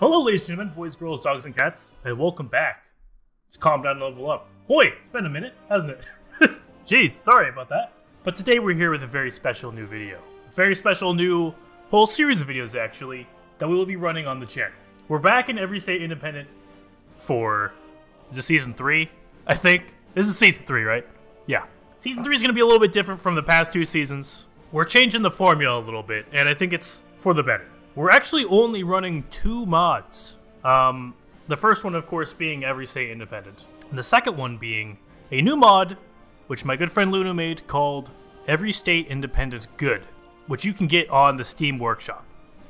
Hello ladies and gentlemen, boys, girls, dogs, and cats, and welcome back. Let's calm down and level up. Boy, it's been a minute, hasn't it? Jeez, sorry about that. But today we're here with a very special new video. A very special new whole series of videos, actually, that we will be running on the channel. We're back in Every State Independent for, is this season 3? I think. This is season 3, right? Yeah. Season 3 is going to be a little bit different from the past two seasons. We're changing the formula a little bit, and I think it's for the better. We're actually only running 2 mods. The first one, of course, being Every State Independent. And the second one being a new mod, which my good friend Luna made, called Every State Independent Good, which you can get on the Steam Workshop.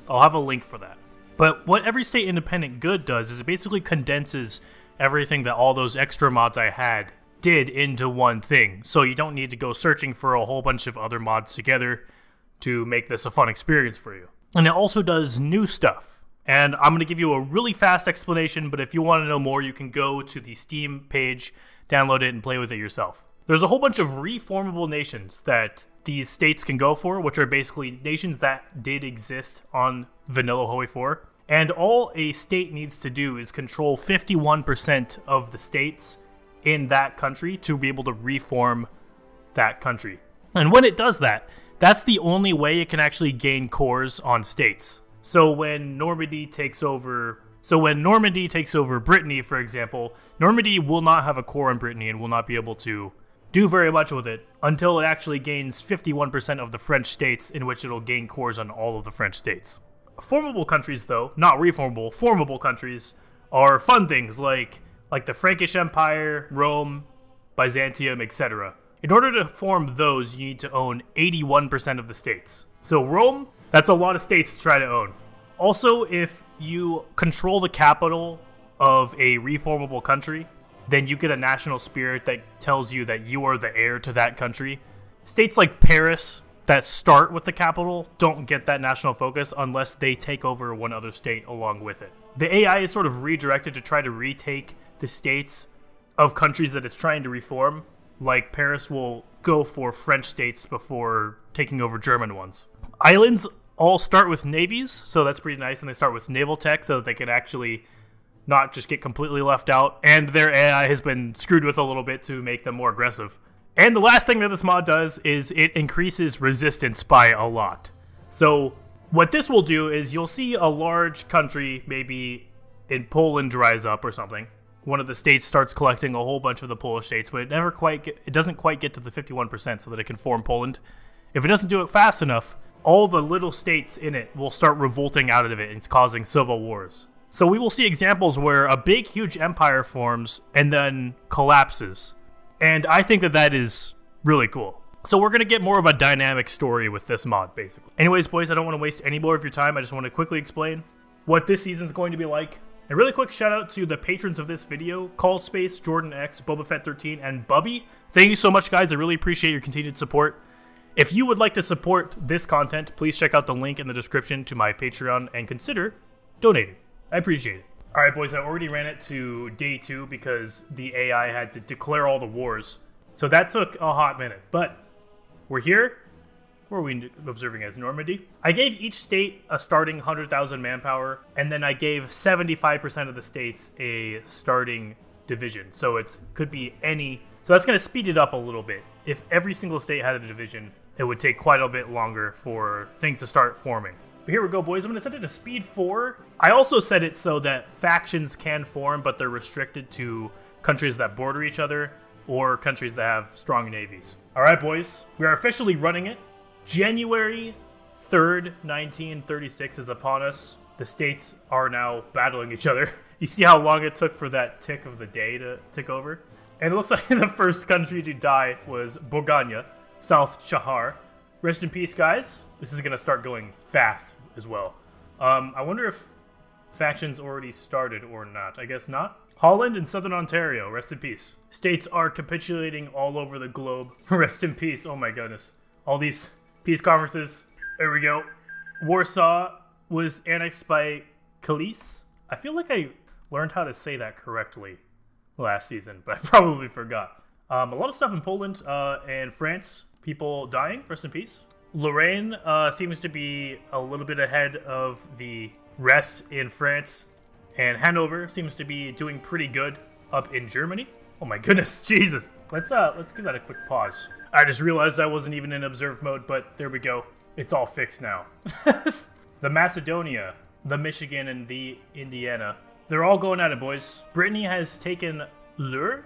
I'll have a link for that. But what Every State Independent Good does is it basically condenses everything that all those extra mods I had did into one thing. So you don't need to go searching for a whole bunch of other mods together to make this a fun experience for you. And it also does new stuff. And I'm going to give you a really fast explanation, but if you want to know more, you can go to the Steam page, download it, and play with it yourself. There's a whole bunch of reformable nations that these states can go for, which are basically nations that did exist on vanilla HOI 4. And all a state needs to do is control 51% of the states in that country to be able to reform that country. And when it does that, that's the only way it can actually gain cores on states. So when Normandy takes over Brittany, for example, Normandy will not have a core on Brittany and will not be able to do very much with it until it actually gains 51% of the French states, in which it'll gain cores on all of the French states. Formable countries, though, not reformable, formable countries, are fun things like the Frankish Empire, Rome, Byzantium, etc. In order to form those, you need to own 81% of the states. So Rome, that's a lot of states to try to own. Also, if you control the capital of a reformable country, then you get a national spirit that tells you that you are the heir to that country. States like Paris that start with the capital don't get that national focus unless they take over one other state along with it. The AI is sort of redirected to try to retake the states of countries that it's trying to reform. Like Paris will go for French states before taking over German ones. Islands all start with navies, so that's pretty nice, and they start with naval tech so that they can actually not just get completely left out, and their AI has been screwed with a little bit to make them more aggressive. And the last thing that this mod does is it increases resistance by a lot. So what this will do is you'll see a large country, maybe in Poland, dries up or something. One of the states starts collecting a whole bunch of the Polish states, but it doesn't quite get to the 51% so that it can form Poland. If it doesn't do it fast enough, all the little states in it will start revolting out of it and it's causing civil wars. So we will see examples where a big, huge empire forms and then collapses. And I think that that is really cool. So we're going to get more of a dynamic story with this mod, basically. Anyways, boys, I don't want to waste any more of your time. I just want to quickly explain what this season is going to be like. A really quick shout out to the patrons of this video, Call Space, Jordan X, Boba Fett 13, and Bubby. Thank you so much, guys. I really appreciate your continued support. If you would like to support this content, please check out the link in the description to my Patreon and consider donating. I appreciate it. Alright, boys, I already ran it to day 2 because the AI had to declare all the wars. So that took a hot minute, but we're here. Where are we observing as Normandy? I gave each state a starting 100,000 manpower, and then I gave 75% of the states a starting division. So it could be any. So that's going to speed it up a little bit. If every single state had a division, it would take quite a bit longer for things to start forming. But here we go, boys. I'm going to set it to speed 4. I also set it so that factions can form, but they're restricted to countries that border each other or countries that have strong navies. All right, boys. We are officially running it. January 3rd, 1936 is upon us. The states are now battling each other. You see how long it took for that tick of the day to tick over? And it looks like the first country to die was Bulgaria, South Chahar. Rest in peace, guys. This is going to start going fast as well. I wonder if factions already started or not. I guess not. Holland and Southern Ontario, rest in peace. States are capitulating all over the globe. Rest in peace. Oh my goodness. All these peace conferences. There we go. Warsaw was annexed by Kalisz. I feel like I learned how to say that correctly last season, but I probably forgot. A lot of stuff in Poland and France. People dying. Rest in peace. Lorraine seems to be a little bit ahead of the rest in France. And Hanover seems to be doing pretty good up in Germany. Oh my goodness, Jesus. Let's give that a quick pause. I just realized I wasn't even in observe mode, but there we go. It's all fixed now. The Macedonia, the Michigan, and the Indiana. They're all going at it, boys. Brittany has taken Lure.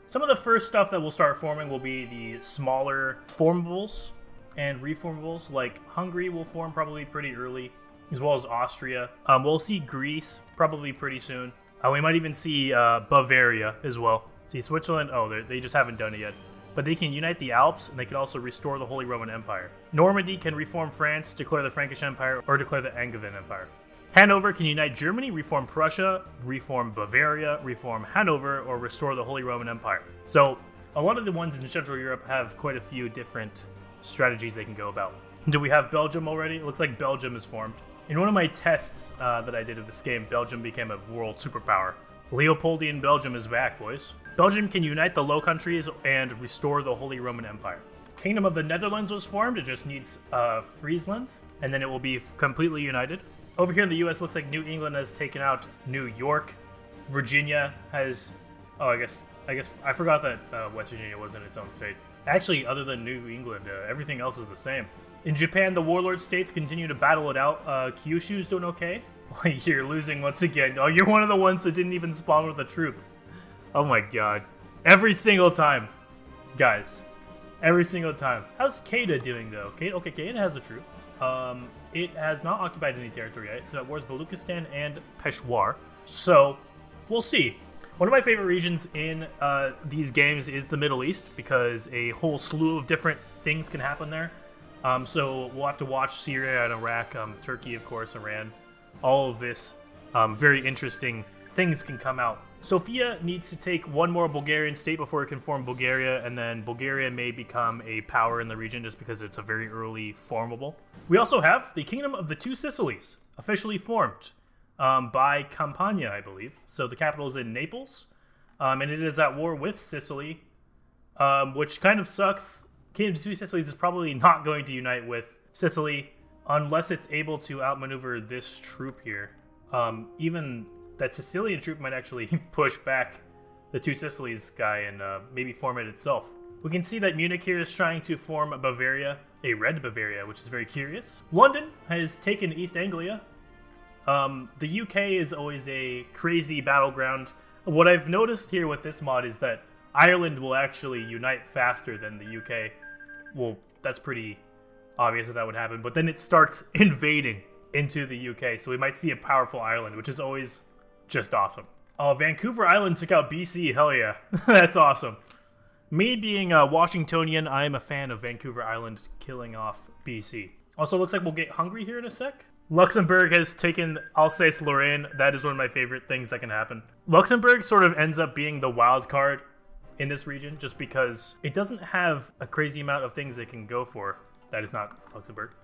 Some of the first stuff that will start forming will be the smaller formables and reformables. Like Hungary will form probably pretty early, as well as Austria. We'll see Greece probably pretty soon. We might even see Bavaria as well. See Switzerland, oh, they just haven't done it yet. But they can unite the Alps, and they can also restore the Holy Roman Empire. Normandy can reform France, declare the Frankish Empire, or declare the Angevin Empire. Hanover can unite Germany, reform Prussia, reform Bavaria, reform Hanover, or restore the Holy Roman Empire. So a lot of the ones in Central Europe have quite a few different strategies they can go about. Do we have Belgium already? It looks like Belgium is formed. In one of my tests that I did of this game, Belgium became a world superpower. Leopoldian Belgium is back, boys. Belgium can unite the Low Countries and restore the Holy Roman Empire. Kingdom of the Netherlands was formed. It just needs Friesland, and then it will be completely united. Over here in the U.S., looks like New England has taken out New York. Virginia has... Oh, I guess I forgot that West Virginia wasn't its own state. Actually, other than New England, everything else is the same. In Japan, the warlord states continue to battle it out. Kyushu's doing okay. You're losing once again. Oh, you're one of the ones that didn't even spawn with a troop. Oh my god. Every single time. Guys. Every single time. How's Keita doing, though? Okay, Keita has a troop. It has not occupied any territory yet. It's at wars Baluchistan and Peshawar. So, we'll see. One of my favorite regions in these games is the Middle East, because a whole slew of different things can happen there. So we'll have to watch Syria and Iraq, Turkey, of course, Iran. All of this very interesting things can come out. Sofia needs to take one more Bulgarian state before it can form Bulgaria, and then Bulgaria may become a power in the region just because it's a very early formable. We also have the Kingdom of the Two Sicilies, officially formed by Campania, I believe. So the capital is in Naples, and it is at war with Sicily, which kind of sucks. Kingdom of the Two Sicilies is probably not going to unite with Sicily unless it's able to outmaneuver this troop here. Even that Sicilian troop might actually push back the Two Sicilies guy and maybe form it itself. We can see that Munich here is trying to form Bavaria, a red Bavaria, which is very curious. London has taken East Anglia. The UK is always a crazy battleground. What I've noticed here with this mod is that Ireland will actually unite faster than the UK. Well, that's pretty obvious that would happen, but then it starts invading into the UK, so we might see a powerful Ireland, which is always just awesome. Oh, Vancouver Island took out BC, hell yeah. That's awesome. Me being a Washingtonian, I am a fan of Vancouver Island killing off BC. Also, looks like we'll get Hungary here in a sec. Luxembourg has taken Alsace-Lorraine. That is one of my favorite things that can happen. Luxembourg sort of ends up being the wild card in this region, just because it doesn't have a crazy amount of things it can go for. That is not Luxembourg.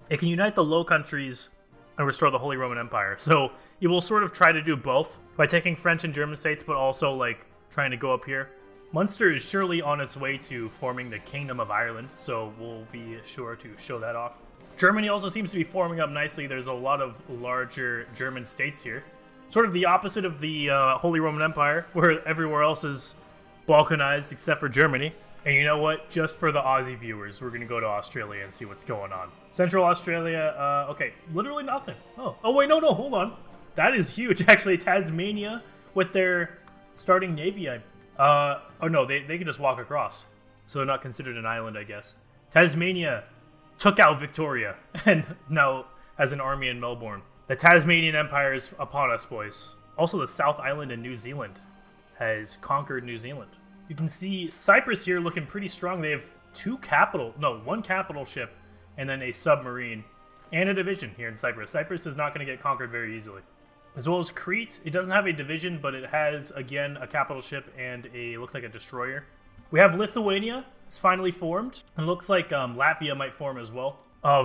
It can unite the Low Countries and restore the Holy Roman Empire. So you will sort of try to do both by taking French and German states, but also like trying to go up here. Munster is surely on its way to forming the Kingdom of Ireland, so we'll be sure to show that off. Germany also seems to be forming up nicely. There's a lot of larger German states here. Sort of the opposite of the Holy Roman Empire, where everywhere else is Balkanized except for Germany. And you know what? Just for the Aussie viewers, we're going to go to Australia and see what's going on. Central Australia, okay, literally nothing. Oh, wait, no, hold on. That is huge. Actually, Tasmania, with their starting navy, oh no, they can just walk across. So they're not considered an island, I guess. Tasmania took out Victoria, and now has an army in Melbourne. The Tasmanian Empire is upon us, boys. Also, the South Island in New Zealand has conquered New Zealand. You can see Cyprus here looking pretty strong. They have one capital ship, and then a submarine, and a division here in Cyprus. Cyprus is not going to get conquered very easily. As well as Crete, it doesn't have a division, but it has, again, a capital ship and looks like a destroyer. We have Lithuania. It's finally formed. It looks like Latvia might form as well.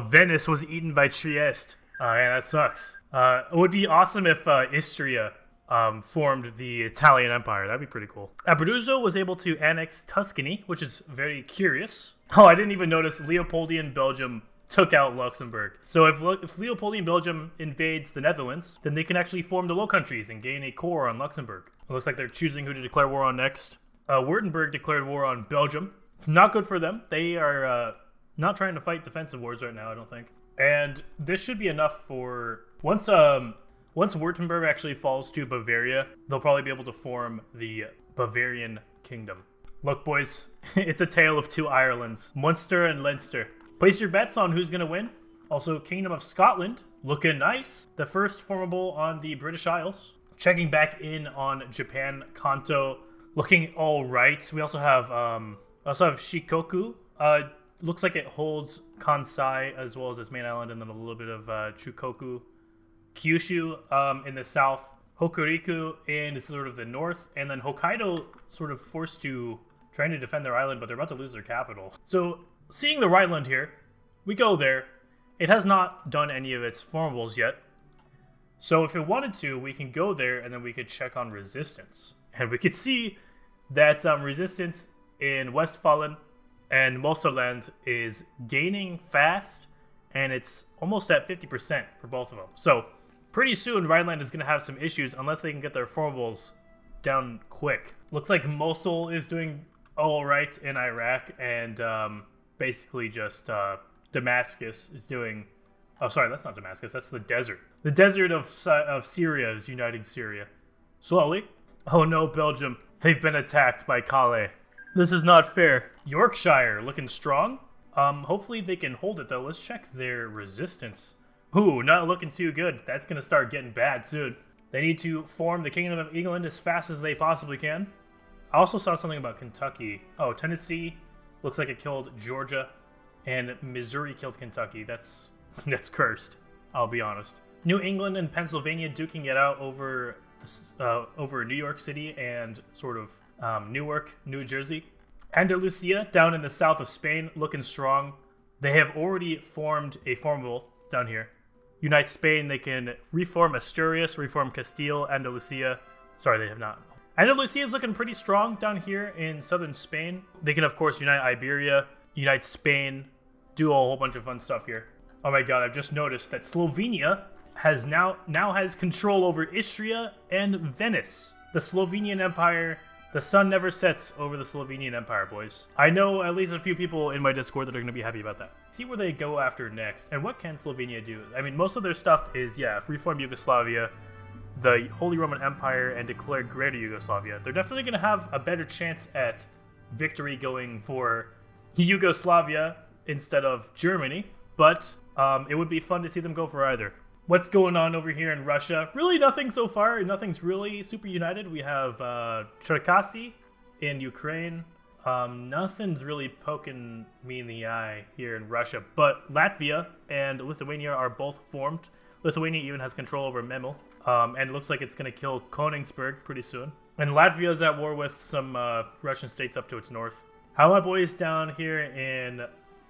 Venice was eaten by Trieste. Yeah, that sucks. It would be awesome if Istria formed the Italian Empire. That'd be pretty cool. Abruzzo was able to annex Tuscany, which is very curious. Oh, I didn't even notice Leopoldian Belgium took out Luxembourg. So if Leopoldian Belgium invades the Netherlands, then they can actually form the Low Countries and gain a core on Luxembourg. It looks like they're choosing who to declare war on next. Württemberg declared war on Belgium. Not good for them. They are not trying to fight defensive wars right now, I don't think. And this should be enough for... Once Württemberg actually falls to Bavaria, they'll probably be able to form the Bavarian Kingdom. Look, boys, it's a tale of two Irelands, Munster and Leinster. Place your bets on who's going to win. Also, Kingdom of Scotland, looking nice. The first formable on the British Isles. Checking back in on Japan, Kanto, looking all right. We also have Shikoku. Looks like it holds Kansai as well as its main island, and then a little bit of Chukoku. Kyushu in the south. Hokuriku in sort of the north, and then Hokkaido sort of forced to trying to defend their island, but they're about to lose their capital. So seeing the Rhineland here, we go there. It has not done any of its formables yet. So if it wanted to, we can go there and then we could check on resistance. And we could see that resistance in Westfalen and Moselland is gaining fast, and it's almost at 50% for both of them. So pretty soon, Rhineland is going to have some issues unless they can get their formables down quick. Looks like Mosul is doing all right in Iraq, and basically just Damascus is doing... Oh, sorry, that's not Damascus. That's the desert. The desert of Syria is uniting Syria. Slowly. Oh no, Belgium. They've been attacked by Calais. This is not fair. Yorkshire looking strong. Hopefully they can hold it, though. Let's check their resistance. Ooh, not looking too good. That's going to start getting bad soon. They need to form the Kingdom of England as fast as they possibly can. I also saw something about Kentucky. Oh, Tennessee looks like it killed Georgia, and Missouri killed Kentucky. That's cursed, I'll be honest. New England and Pennsylvania duking it out over New York City and sort of Newark, New Jersey. Andalusia down in the south of Spain looking strong. They have already formed a formable down here. Unite Spain, they can reform Asturias, reform Castile, Andalusia. Sorry, they have not. Andalusia is looking pretty strong down here in southern Spain. They can, of course, unite Iberia, unite Spain, do a whole bunch of fun stuff here. Oh my god, I've just noticed that Slovenia has now has control over Istria and Venice. The Slovenian Empire, the sun never sets over the Slovenian Empire, boys. I know at least a few people in my Discord that are going to be happy about that. See where they go after next, and what can Slovenia do? I mean, most of their stuff is, yeah, reform Yugoslavia, the Holy Roman Empire, and declare Greater Yugoslavia. They're definitely going to have a better chance at victory going for Yugoslavia instead of Germany, but it would be fun to see them go for either. What's going on over here in Russia? Really nothing so far. Nothing's really super united. We have Cherkasy in Ukraine. Nothing's really poking me in the eye here in Russia, but Latvia and Lithuania are both formed. Lithuania even has control over Memel, and it looks like it's going to kill Königsberg pretty soon. And Latvia is at war with some Russian states up to its north. How are my boys down here in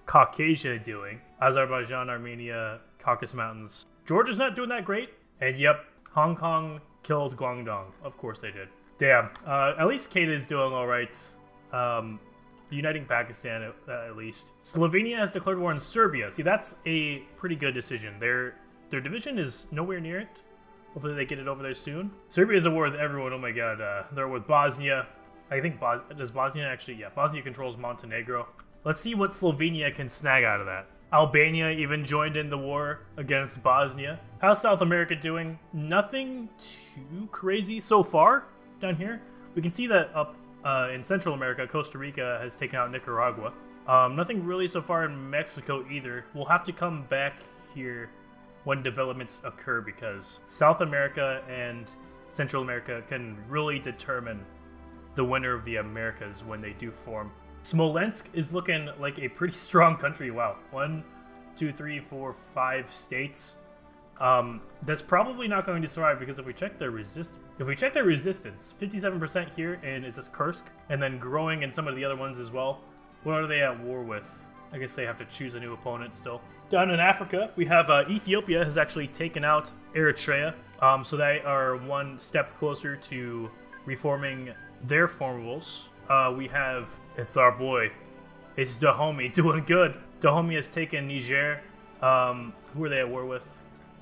Caucasia doing? Azerbaijan, Armenia, Caucasus Mountains. Georgia's not doing that great. And yep, Hong Kong killed Guangdong. Of course they did. Damn. At least Kate is doing all right. Uniting Pakistan at least. Slovenia has declared war on Serbia. See, that's a pretty good decision. Their division is nowhere near it. Hopefully they get it over there soon. Serbia is at war with everyone. Oh my god. They're with Bosnia. I think does Bosnia actually? Yeah, Bosnia controls Montenegro. Let's see what Slovenia can snag out of that. Albania even joined in the war against Bosnia. How's South America doing? Nothing too crazy so far down here. We can see that up in Central America, Costa Rica has taken out Nicaragua. Nothing really so far in Mexico either. We'll have to come back here when developments occur because South America and Central America can really determine the winner of the Americas when they do form. Smolensk is looking like a pretty strong country. Wow. 1, 2, 3, 4, 5 states. That's probably not going to survive because if we check their resistance, 57% here in is this Kursk, and then growing in some of the other ones as well. What are they at war with? I guess they have to choose a new opponent still. Down in Africa, we have Ethiopia has actually taken out Eritrea, so they are one step closer to reforming their formables. We have, it's our boy, it's the homie, doing good. Dahomey has taken Niger. Who are they at war with?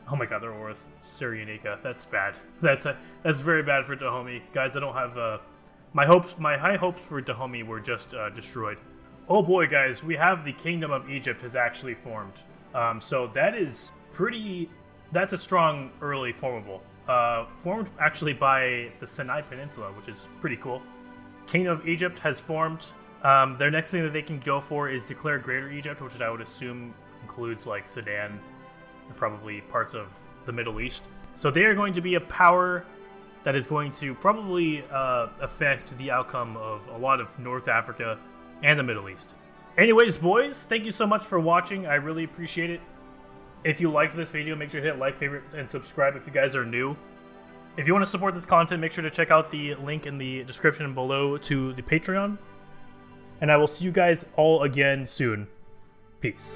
Oh my god, they're at war with Cyrenaica. That's bad. That's very bad for Dahomey. Guys, I don't have my high hopes for Dahomey were just destroyed. Oh boy, guys, we have the Kingdom of Egypt has actually formed. So that is that's a strong early formable. Formed actually by the Sinai Peninsula, which is pretty cool. Kingdom of Egypt has formed. Their next thing that they can go for is declare Greater Egypt, which I would assume includes like Sudan and probably parts of the Middle East. So they are going to be a power that is going to probably affect the outcome of a lot of North Africa and the Middle East. Anyways, boys, thank you so much for watching. I really appreciate it. If you liked this video, make sure to hit like, favorite, and subscribe if you guys are new. If you want to support this content, make sure to check out the link in the description below to the Patreon. And I will see you guys all again soon. Peace.